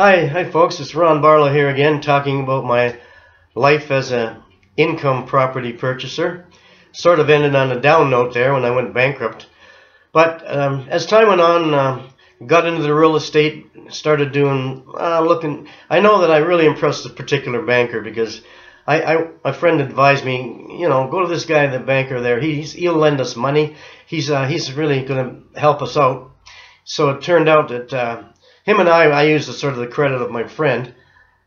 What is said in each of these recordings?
Hi folks, it's Ron Barlow here again, talking about my life as an income property purchaser. Sort of ended on a down note there when I went bankrupt. But as time went on, got into the real estate, started doing, looking. I know that I really impressed a particular banker because my friend advised me, go to this guy, the banker there. He'll lend us money. He's really going to help us out. So it turned out that him and I used the credit of my friend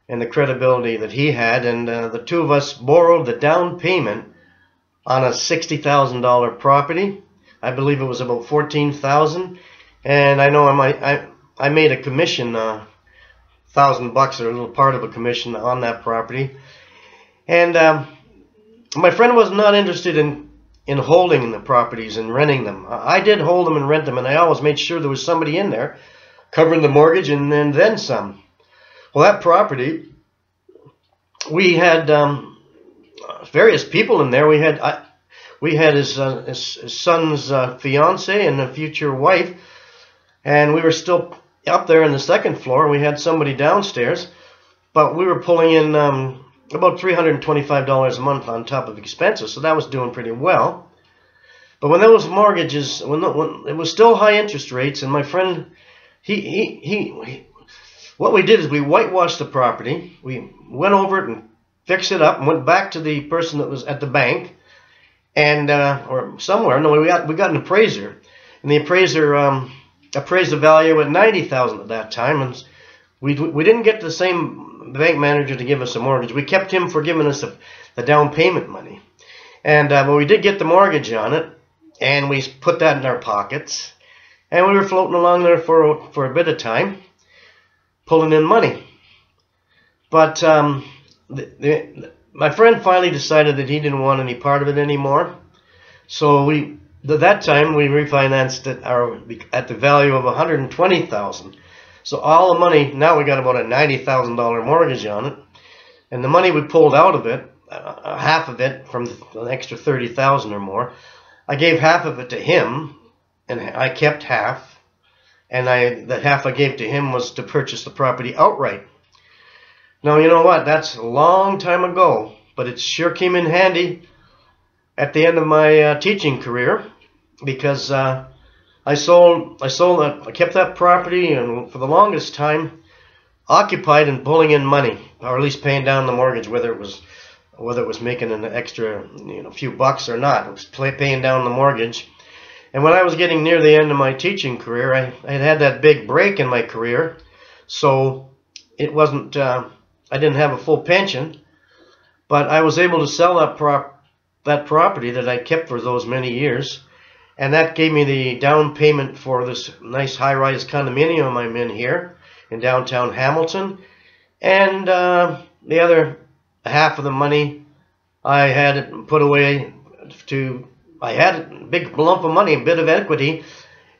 and the credibility that he had, and the two of us borrowed the down payment on a $60,000 property. I believe it was about $14,000, and I know I made a commission, $1,000 or a little part of a commission on that property, and my friend was not interested in holding the properties and renting them. I did hold them and rent them, and I always made sure there was somebody in there covering the mortgage and then some. Well, that property, we had various people in there. We had his son's fiance and a future wife, and we were still up there in the second floor. We had somebody downstairs, but we were pulling in about $325 a month on top of expenses, so that was doing pretty well. But when those mortgages, when it was still high interest rates, and my friend, what we did is we whitewashed the property. We went over it and fixed it up and went back to the person that was at the bank and or somewhere. No, we got an appraiser, and the appraiser appraised the value at $90,000 at that time, and we didn't get the same bank manager to give us a mortgage. We kept him for giving us the down payment money, and but we did get the mortgage on it, and we put that in our pockets. And we were floating along there for a bit of time, pulling in money. But my friend finally decided that he didn't want any part of it anymore. So at that time we refinanced it at the value of $120,000. So all the money, now we got about a $90,000 mortgage on it. And the money we pulled out of it, half of it from the extra $30,000 or more, I gave half of it to him. And I kept half, and the half I gave to him was to purchase the property outright. Now, you know what? That's a long time ago, but it sure came in handy at the end of my teaching career, because I kept that property, and for the longest time occupied and pulling in money, or at least paying down the mortgage, whether it was making an extra few bucks or not. It was paying down the mortgage. And when I was getting near the end of my teaching career, I had that big break in my career, so it wasn't, I didn't have a full pension, but I was able to sell that property that I kept for those many years, and that gave me the down payment for this nice high-rise condominium I'm in here in downtown Hamilton, and the other half of the money I had put away I had a big lump of money, a bit of equity,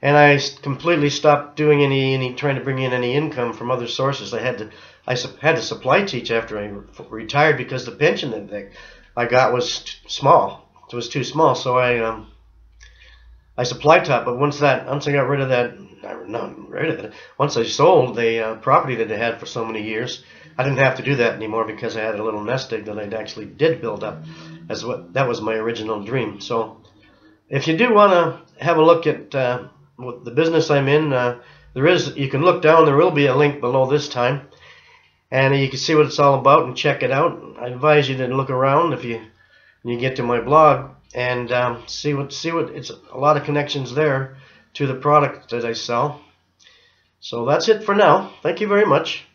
and I completely stopped doing trying to bring in any income from other sources. I had to supply teach after I retired because the pension that I got was small. It was too small, so I supply taught. But once I got rid of that, once I sold the property that I had for so many years, I didn't have to do that anymore because I had a little nest egg that I actually did build up. That was my original dream. So if you do want to have a look at the business I'm in, you can look down. There will be a link below this time, and you can see what it's all about and check it out. I advise you to look around when you get to my blog and see what it's a lot of connections there to the product that I sell. So that's it for now. Thank you very much.